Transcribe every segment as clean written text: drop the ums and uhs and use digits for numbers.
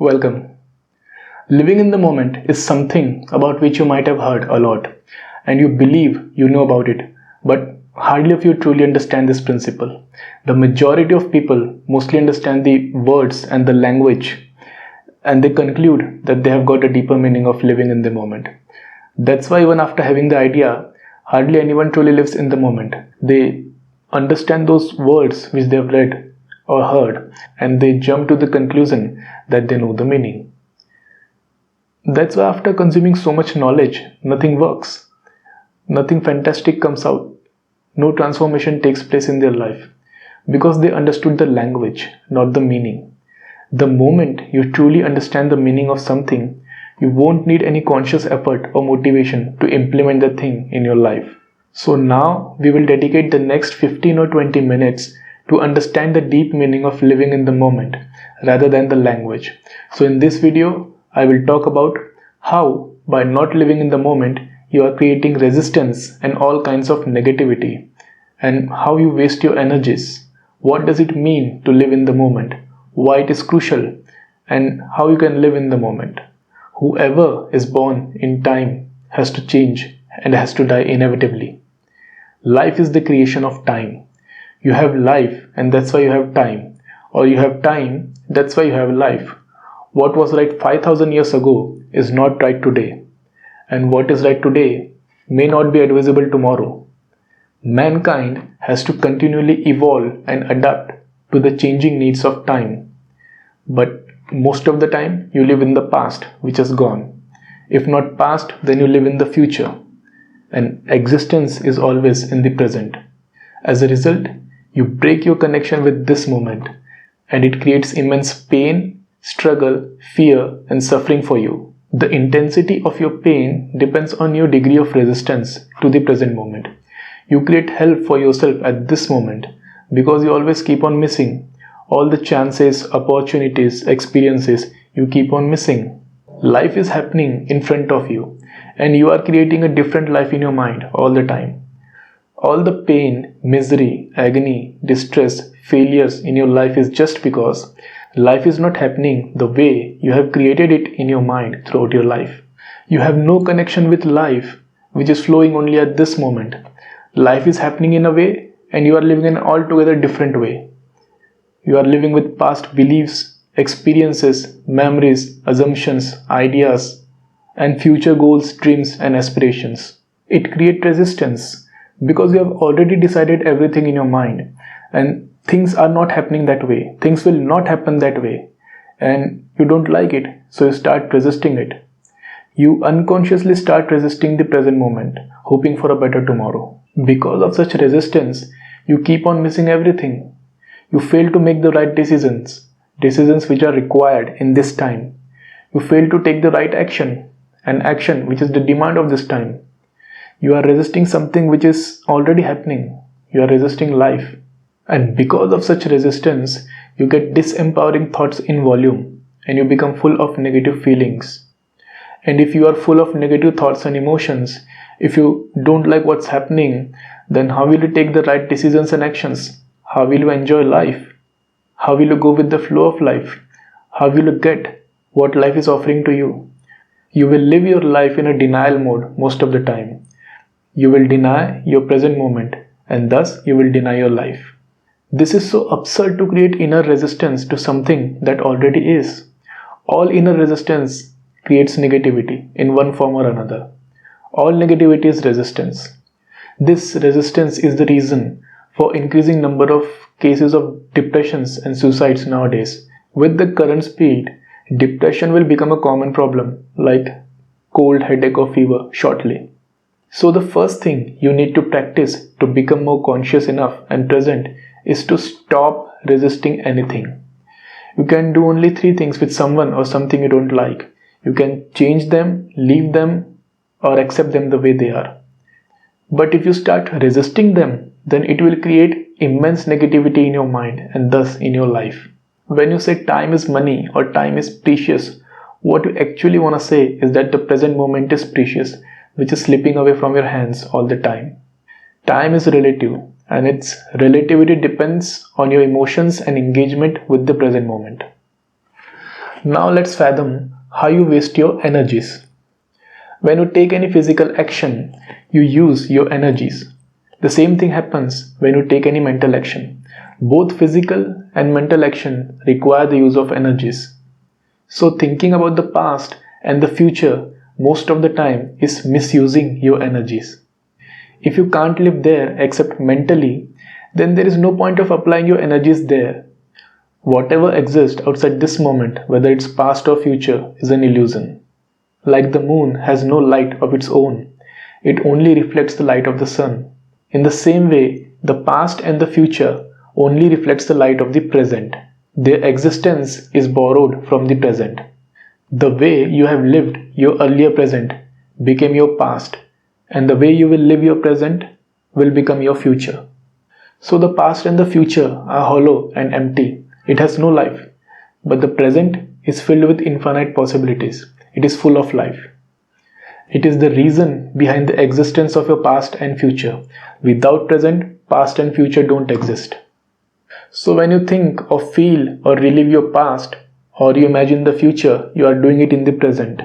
Welcome. Living in the moment is something about which you might have heard a lot, and you believe you know about it, but hardly of you truly understand this principle. The majority of people mostly understand the words and the language, and they conclude that they have got a deeper meaning of living in the moment. That's why, even after having the idea, hardly anyone truly lives in the moment. They understand those words which they have read or heard, and they jump to the conclusion that they know the meaning. That's why, after consuming so much knowledge, nothing works, nothing fantastic comes out, no transformation takes place in their life, because they understood the language, not the meaning. The moment you truly understand the meaning of something, you won't need any conscious effort or motivation to implement the thing in your life. So now we will dedicate the next 15 or 20 minutes to understand the deep meaning of living in the moment rather than the language. So in this video, I will talk about how, by not living in the moment, you are creating resistance and all kinds of negativity, and how you waste your energies. What does it mean to live in the moment? Why it is crucial, and how you can live in the moment. Whoever is born in time has to change and has to die inevitably. Life is the creation of time. You have life, and that's why you have time. Or you have time, that's why you have life. What was right 5,000 years ago is not right today. And what is right today may not be advisable tomorrow. Mankind has to continually evolve and adapt to the changing needs of time. But most of the time, you live in the past, which has gone. If not past, then you live in the future. And existence is always in the present. As a result, you break your connection with this moment, and it creates immense pain, struggle, fear, and suffering for you. The intensity of your pain depends on your degree of resistance to the present moment. You create hell for yourself at this moment because you always keep on missing. All the chances, opportunities, experiences you keep on missing. Life is happening in front of you, and you are creating a different life in your mind all the time. All the pain, misery, agony, distress, failures in your life is just because life is not happening the way you have created it in your mind throughout your life. You have no connection with life, which is flowing only at this moment. Life is happening in a way, and you are living in an altogether different way. You are living with past beliefs, experiences, memories, assumptions, ideas, and future goals, dreams, and aspirations. It creates resistance because you have already decided everything in your mind, and things are not happening that way. Things will not happen that way, and you don't like it, so you start resisting it. You unconsciously start resisting the present moment, hoping for a better tomorrow. Because of such resistance, you keep on missing everything. You fail to make the right decisions which are required in this time. You fail to take the right action, an action which is the demand of this time. You are resisting something which is already happening. You are resisting life. And because of such resistance, you get disempowering thoughts in volume, and you become full of negative feelings. And if you are full of negative thoughts and emotions, if you don't like what's happening, then how will you take the right decisions and actions? How will you enjoy life? How will you go with the flow of life? How will you get what life is offering to you? You will live your life in a denial mode most of the time. You will deny your present moment, and thus you will deny your life. This is so absurd to create inner resistance to something that already is. All inner resistance creates negativity in one form or another. All negativity is resistance. This resistance is the reason for increasing number of cases of depressions and suicides nowadays. With the current speed, depression will become a common problem like cold, headache or fever shortly. So the first thing you need to practice to become more conscious enough and present is to stop resisting anything. You can do only 3 things with someone or something you don't like. You can change them, leave them, or accept them the way they are. But if you start resisting them, then it will create immense negativity in your mind and thus in your life. When you say time is money or time is precious, what you actually want to say is that the present moment is precious, which is slipping away from your hands all the time. Time is relative, and its relativity depends on your emotions and engagement with the present moment. Now let's fathom how you waste your energies. When you take any physical action, you use your energies. The same thing happens when you take any mental action. Both physical and mental action require the use of energies. So thinking about the past and the future most of the time is misusing your energies. If you can't live there except mentally, then there is no point of applying your energies there. Whatever exists outside this moment, whether it's past or future, is an illusion. Like the moon has no light of its own, it only reflects the light of the sun. In the same way, the past and the future only reflects the light of the present. Their existence is borrowed from the present. The way you have lived your earlier present became your past, and the way you will live your present will become your future. So the past and the future are hollow and empty. It has no life. But the present is filled with infinite possibilities. It is full of life. It is the reason behind the existence of your past and future. Without present, past and future don't exist. So when you think or feel or relive your past or you imagine the future, you are doing it in the present.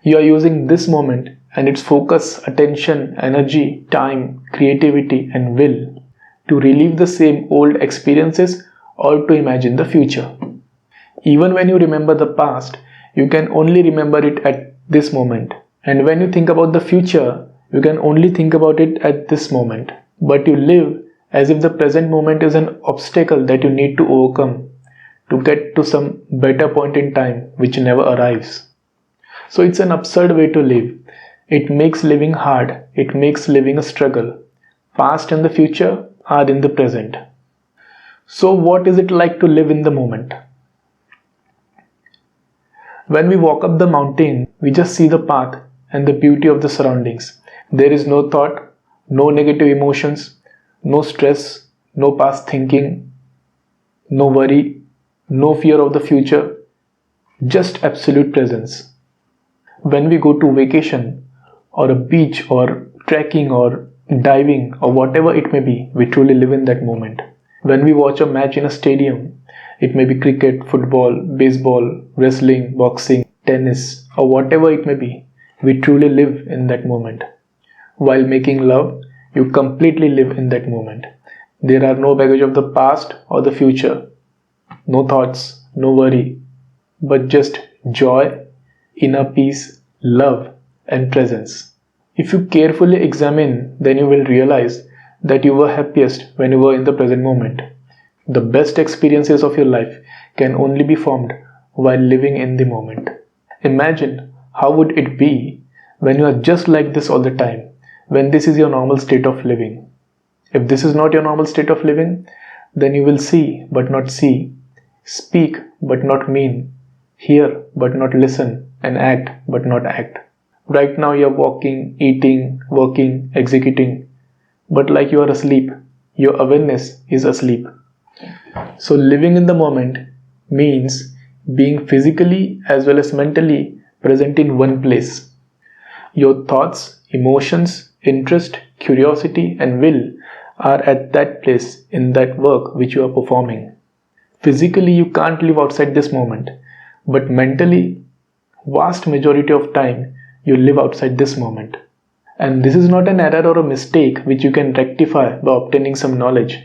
You are using this moment and its focus, attention, energy, time, creativity and will to relive the same old experiences or to imagine the future. Even when you remember the past, you can only remember it at this moment. And when you think about the future, you can only think about it at this moment. But you live as if the present moment is an obstacle that you need to overcome to get to some better point in time which never arrives. So it's an absurd way to live. It makes living hard. It makes living a struggle. Past and the future are in the present. So what is it like to live in the moment? When we walk up the mountain, we just see the path and the beauty of the surroundings. There is no thought, no negative emotions, no stress, no past thinking, no worry, no fear of the future, just absolute presence. When we go to vacation or a beach or trekking or diving or whatever it may be, we truly live in that moment. When we watch a match in a stadium, it may be cricket, football, baseball, wrestling, boxing, tennis, or whatever it may be, we truly live in that moment. While making love, you completely live in that moment. There are no baggage of the past or the future, no thoughts, no worry, but just joy, inner peace, love, and presence. If you carefully examine, then you will realize that you were happiest when you were in the present moment. The best experiences of your life can only be formed while living in the moment. Imagine how would it be when you are just like this all the time, when this is your normal state of living. If this is not your normal state of living, then you will see but not see, speak but not mean, hear but not listen, and act but not act. Right now you are walking, eating, working, executing, but like you are asleep, your awareness is asleep. So living in the moment means being physically as well as mentally present in one place. Your thoughts, emotions, interest, curiosity and will are at that place in that work which you are performing. Physically you can't live outside this moment, but mentally, vast majority of time you live outside this moment. And this is not an error or a mistake which you can rectify by obtaining some knowledge.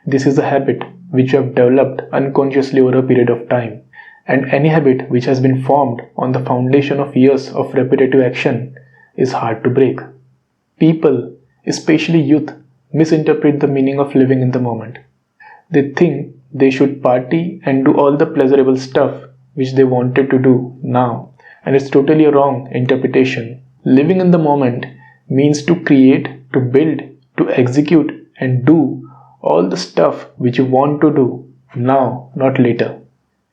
This is a habit which you have developed unconsciously over a period of time. And any habit which has been formed on the foundation of years of repetitive action is hard to break. People, especially youth, misinterpret the meaning of living in the moment. They think they should party and do all the pleasurable stuff which they wanted to do now. And it's totally a wrong interpretation. Living in the moment means to create, to build, to execute and do all the stuff which you want to do now, not later.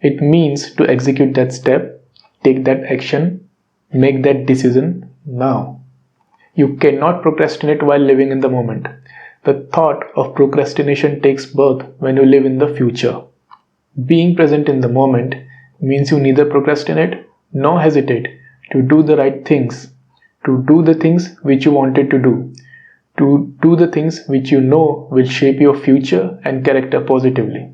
It means to execute that step, take that action, make that decision now. You cannot procrastinate while living in the moment. The thought of procrastination takes birth when you live in the future. Being present in the moment means you neither procrastinate nor hesitate to do the right things, to do the things which you wanted to do the things which you know will shape your future and character positively.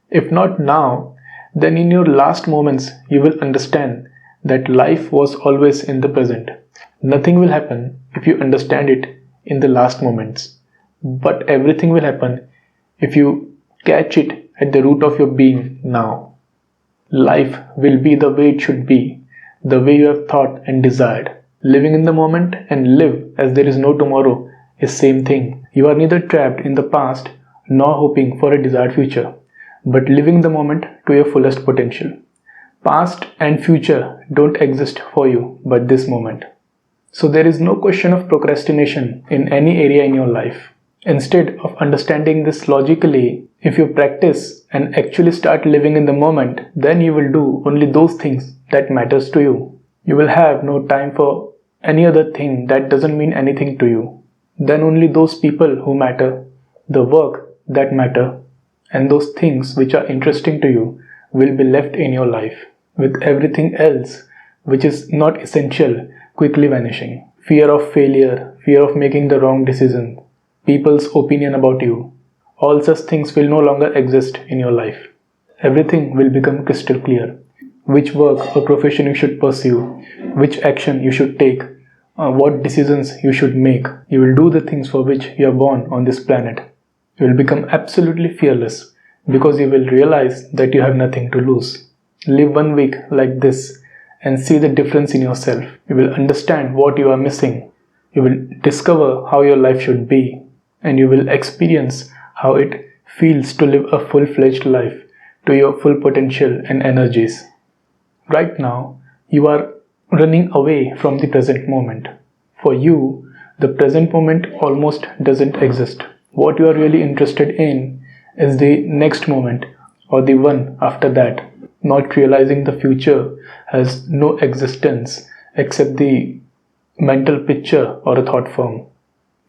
If not now, then in your last moments you will understand that life was always in the present. Nothing will happen if you understand it in the last moments, but everything will happen if you catch it at the root of your being now. Life will be the way it should be, the way you have thought and desired. Living in the moment and live as there is no tomorrow is same thing. You are neither trapped in the past nor hoping for a desired future, but living the moment to your fullest potential. Past and future don't exist for you but this moment. So there is no question of procrastination in any area in your life. Instead of understanding this logically, if you practice and actually start living in the moment, then you will do only those things that matters to you. You will have no time for any other thing that doesn't mean anything to you. Then only those people who matter, the work that matter, and those things which are interesting to you will be left in your life, with everything else which is not essential quickly vanishing. Fear of failure, fear of making the wrong decision, people's opinion about you, all such things will no longer exist in your life. Everything will become crystal clear. Which work or profession you should pursue, which action you should take, what decisions you should make. You will do the things for which you are born on this planet. You will become absolutely fearless because you will realize that you have nothing to lose. Live 1 week like this and see the difference in yourself. You will understand what you are missing. You will discover how your life should be, and you will experience how it feels to live a full-fledged life to your full potential and energies. Right now, you are running away from the present moment. For you, the present moment almost doesn't exist. What you are really interested in is the next moment or the one after that, not realizing the future has no existence except the mental picture or a thought form.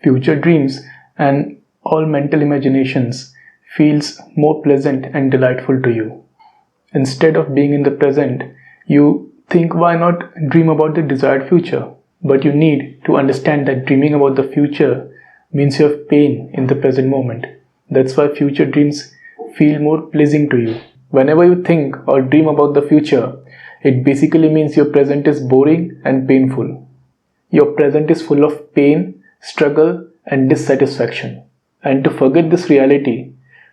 Future dreams and all mental imaginations feels more pleasant and delightful to you. Instead of being in the present, you think, why not dream about the desired future? But you need to understand that dreaming about the future means you have pain in the present moment. That's why future dreams feel more pleasing to you. Whenever you think or dream about the future, it basically means your present is boring and painful. Your present is full of pain, struggle, and dissatisfaction. And to forget this reality,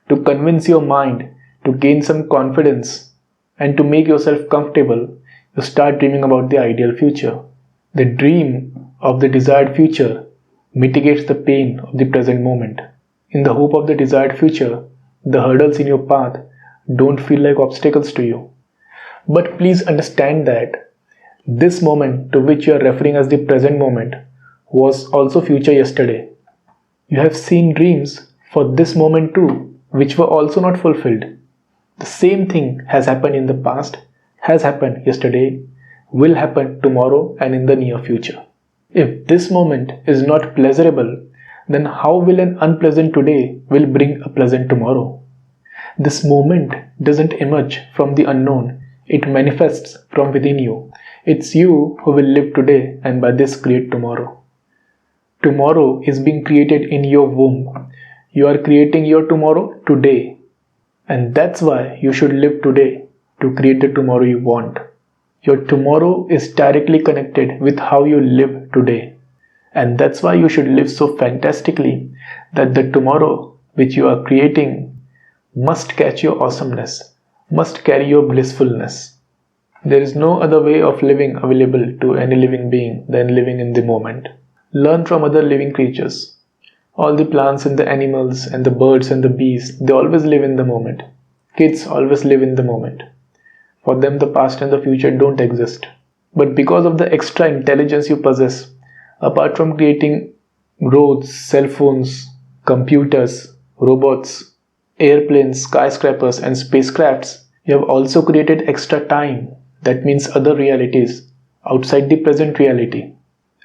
to convince your mind, to gain some confidence, and to make yourself comfortable, you start dreaming about the ideal future. The dream of the desired future mitigates the pain of the present moment. In the hope of the desired future, the hurdles in your path don't feel like obstacles to you. But please understand that this moment to which you are referring as the present moment was also future yesterday. You have seen dreams for this moment too, which were also not fulfilled. The same thing has happened in the past, has happened yesterday, will happen tomorrow and in the near future. If this moment is not pleasurable, then how will an unpleasant today will bring a pleasant tomorrow? This moment doesn't emerge from the unknown, it manifests from within you. It's you who will live today and by this create tomorrow. Tomorrow is being created in your womb. You are creating your tomorrow today. And that's why you should live today to create the tomorrow you want. Your tomorrow is directly connected with how you live today. And that's why you should live so fantastically that the tomorrow which you are creating must catch your awesomeness, must carry your blissfulness. There is no other way of living available to any living being than living in the moment. Learn from other living creatures. All the plants and the animals and the birds and the bees, they always live in the moment. Kids always live in the moment. For them, the past and the future don't exist. But because of the extra intelligence you possess, apart from creating roads, cell phones, computers, robots, airplanes, skyscrapers, and spacecrafts, you have also created extra time. That means other realities outside the present reality.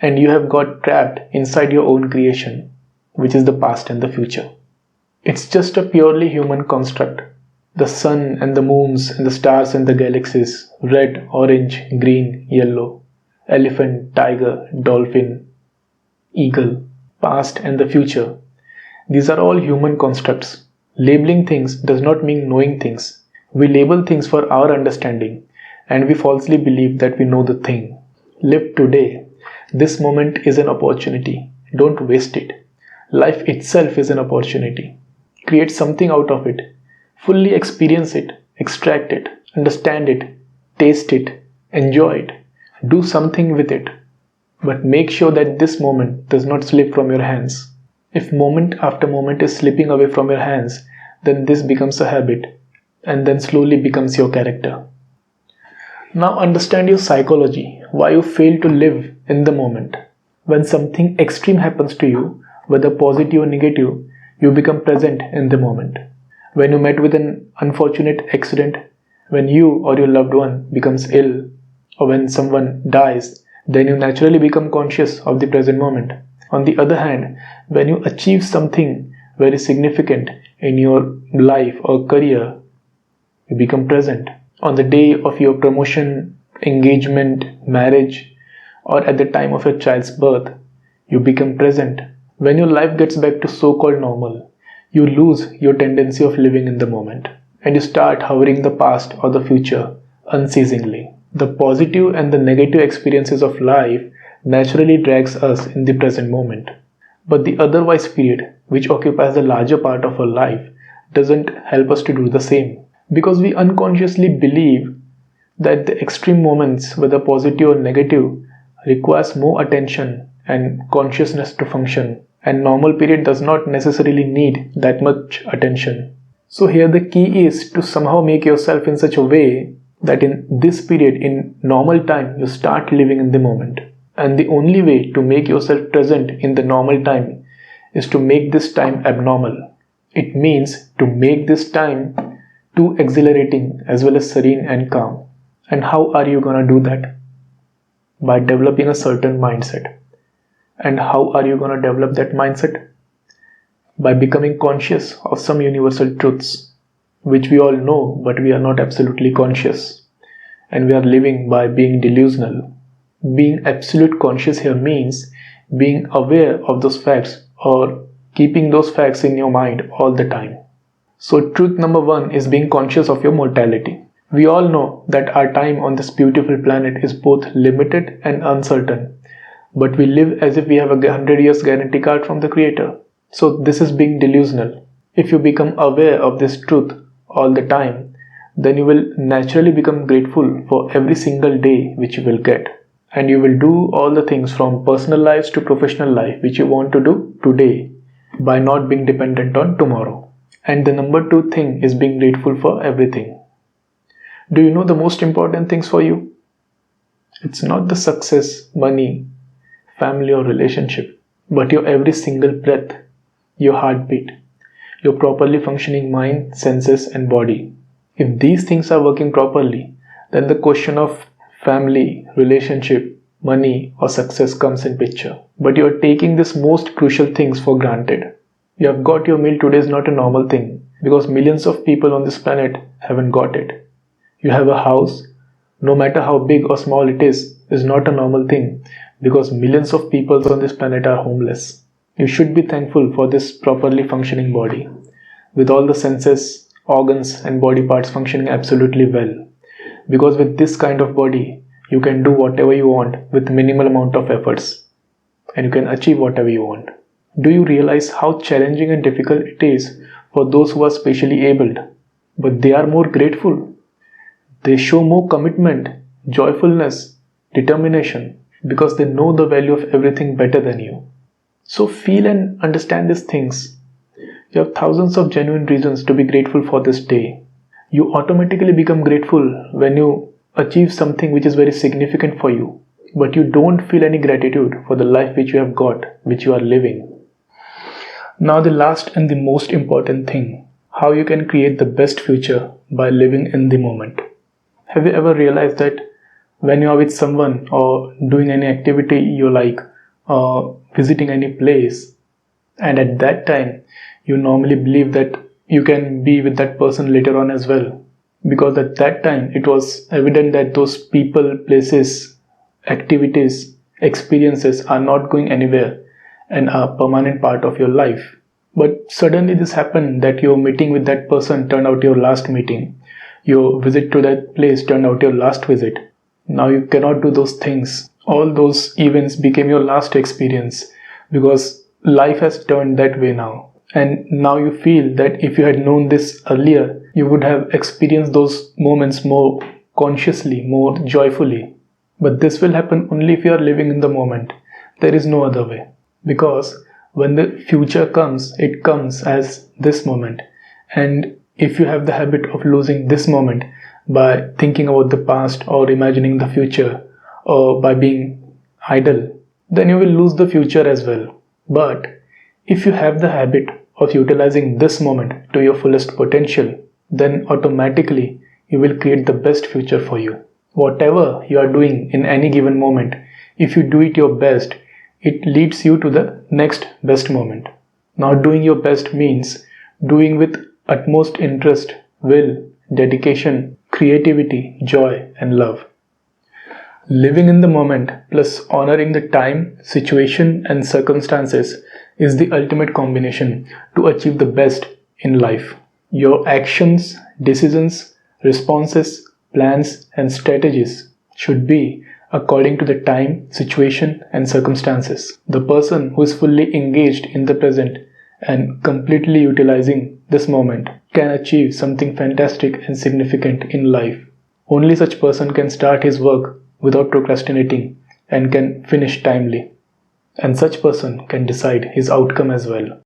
And you have got trapped inside your own creation, which is the past and the future. It's just a purely human construct. The sun and the moons and the stars and the galaxies, red, orange, green, yellow, elephant, tiger, dolphin, eagle, past and the future. These are all human constructs. Labeling things does not mean knowing things. We label things for our understanding, and we falsely believe that we know the thing. Live today. This moment is an opportunity. Don't waste it. Life itself is an opportunity. Create something out of it. Fully experience it, extract it, understand it, taste it, enjoy it. Do something with it. But make sure that this moment does not slip from your hands. If moment after moment is slipping away from your hands, then this becomes a habit and then slowly becomes your character. Now understand your psychology, why you fail to live in the moment. When something extreme happens to you, whether positive or negative, you become present in the moment. When you met with an unfortunate accident, when you or your loved one becomes ill, or when someone dies, then you naturally become conscious of the present moment. On the other hand, when you achieve something very significant in your life or career, you become present. On the day of your promotion, engagement, marriage, or at the time of your child's birth, you become present. When your life gets back to so-called normal, you lose your tendency of living in the moment and you start hovering the past or the future unceasingly. The positive and the negative experiences of life naturally drags us in the present moment. But the otherwise period, which occupies the larger part of our life, doesn't help us to do the same. Because we unconsciously believe that the extreme moments, whether positive or negative, requires more attention and consciousness to function, and normal period does not necessarily need that much attention. So here the key is to somehow make yourself in such a way that in this period, in normal time, you start living in the moment. And the only way to make yourself present in the normal time is to make this time abnormal. It means to make this time too exhilarating as well as serene and calm. And how are you gonna do that? By developing a certain mindset. And how are you gonna develop that mindset? By becoming conscious of some universal truths, which we all know, but we are not absolutely conscious. And we are living by being delusional. Being absolute conscious here means being aware of those facts or keeping those facts in your mind all the time. So truth number one is being conscious of your mortality. We all know that our time on this beautiful planet is both limited and uncertain, but we live as if we have a 100 years guarantee card from the Creator. So this is being delusional. If you become aware of this truth all the time, then you will naturally become grateful for every single day which you will get. And you will do all the things from personal lives to professional life which you want to do today by not being dependent on tomorrow. And the number two thing is being grateful for everything. Do you know the most important things for you? It's not the success, money, family or relationship, but your every single breath, your heartbeat, your properly functioning mind, senses and body. If these things are working properly, then the question of family, relationship, money or success comes in picture. But you are taking these most crucial things for granted. You have got your meal today is not a normal thing because millions of people on this planet haven't got it. You have a house, no matter how big or small it is not a normal thing because millions of people on this planet are homeless. You should be thankful for this properly functioning body with all the senses, organs and body parts functioning absolutely well. Because with this kind of body, you can do whatever you want with minimal amount of efforts and you can achieve whatever you want. Do you realize how challenging and difficult it is for those who are specially abled? But they are more grateful. They show more commitment, joyfulness, determination because they know the value of everything better than you. So feel and understand these things. You have thousands of genuine reasons to be grateful for this day. You automatically become grateful when you achieve something which is very significant for you, but you don't feel any gratitude for the life which you have got, which you are living. Now the last and the most important thing, how you can create the best future by living in the moment. Have you ever realized that when you are with someone or doing any activity you like, or visiting any place, and at that time you normally believe that you can be with that person later on as well, because at that time it was evident that those people, places, activities, experiences are not going anywhere and are a permanent part of your life. But suddenly this happened that your meeting with that person turned out your last meeting. Your visit to that place turned out your last visit. Now you cannot do those things. All those events became your last experience because life has turned that way now. And now you feel that if you had known this earlier, you would have experienced those moments more consciously, more joyfully. But this will happen only if you are living in the moment. There is no other way. Because when the future comes, it comes as this moment. And if you have the habit of losing this moment by thinking about the past or imagining the future or by being idle, then you will lose the future as well. But if you have the habit of utilizing this moment to your fullest potential, then automatically you will create the best future for you. Whatever you are doing in any given moment, if you do it your best, it leads you to the next best moment. Now, doing your best means doing with utmost interest, will, dedication, creativity, joy, and love. Living in the moment plus honoring the time, situation, and circumstances is the ultimate combination to achieve the best in life. Your actions, decisions, responses, plans, and strategies should be according to the time, situation, and circumstances. The person who is fully engaged in the present and completely utilizing this moment can achieve something fantastic and significant in life. Only such person can start his work without procrastinating and can finish timely. And such person can decide his outcome as well.